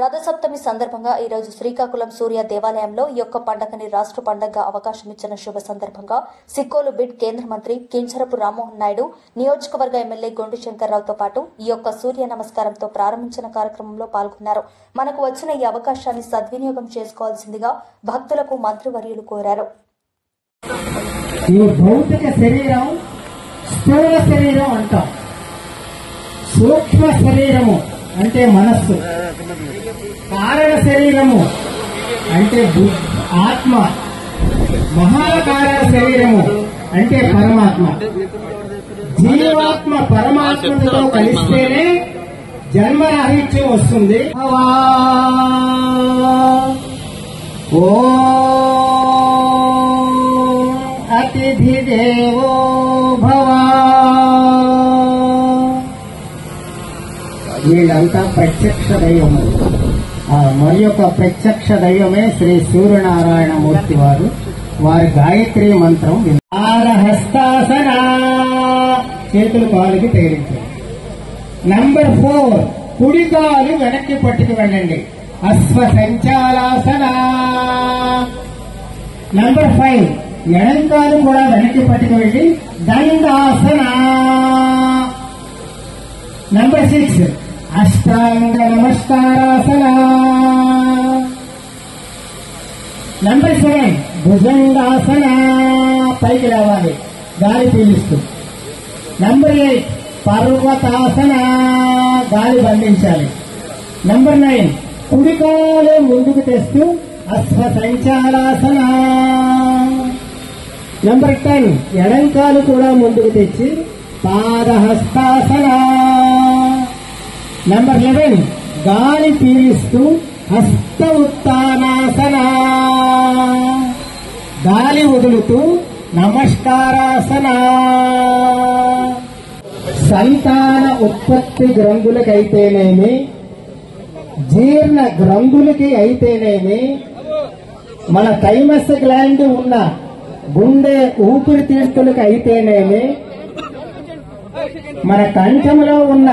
రథసప్తమి సందర్భంగా ఈ రోజు శ్రీకాకుళం సూర్య దేవాలయంలో ఈ యొక్క పండుగని రాష్ట్ర పండుగగా అవకాశం ఇచ్చిన శుభ సందర్భంగా సిక్కోలు బిడ్ కేంద్ర మంత్రి కించరపు రామ్మోహన్ నాయుడు, నియోజకవర్గ ఎమ్మెల్యే గొండు శంకర్రావుతో పాటు ఈ యొక్క సూర్య నమస్కారంతో ప్రారంభించిన కార్యక్రమంలో పాల్గొన్నారు. మనకు వచ్చిన ఈ అవకాశాన్ని సద్వినియోగం చేసుకోవాల్సిందిగా భక్తులకు మంత్రివర్యులు కోరారు. ఈ భౌతిక శరీరం స్థూల శరీరం అంటాం. సూక్ష్మ శరీరము అంటే మనస్సు, కారణ శరీరము అంటే ఆత్మ, మహాకారణ శరీరము అంటే పరమాత్మ. జీవాత్మ పరమాత్మతో కలిస్తేనే జన్మరాహిత్యం వస్తుంది. అతిథి దేవో భవ. వీళ్ళంతా ప్రత్యక్ష దైవము. మరి యొక్క ప్రత్యక్ష దైవమే శ్రీ సూర్యనారాయణ మూర్తి వారు. వారి గాయత్రి మంత్రం హస్తాసన, చేతులు కాలుకి తగిలించండి. నంబర్ 4, కుడి కాలు వెనక్కి పట్టుకు వెళ్ళండి, అశ్వ సంచాలాసన. నంబర్ 5, ఎడంకాలు కూడా వెనక్కి పట్టుకు వెళ్ళి దండాసన. నంబర్ 6, అష్టాంగ నమస్కారాసన. నంబర్ 7, భుజంగాసన, పైకి రావాలి గాలి పీలుస్తూ. నంబర్ 8, పర్వతాసన, గాలి బంధించాలి. నంబర్ 9, కుడికాలు ముందుకు తెస్తూ అశ్వ సంచాలాసన. నంబర్ 10, ఎడంకాలు కూడా ముందుకు తెచ్చి పాదహస్తాసన. నంబర్ 11, గాలి పీలిస్తూ హస్త ఉత్తానాసన. గాలి వదులుతూ నమస్కారాసన. సంతాన ఉత్పత్తి గ్రంథులకైతేనేమి, జీర్ణ గ్రంథులకి అయితేనేమి, మన థైమస్ గ్లాండ్ ఉన్న గుండె ఊపిరితిత్తులకు అయితేనేమి, మన కంఠంలో ఉన్న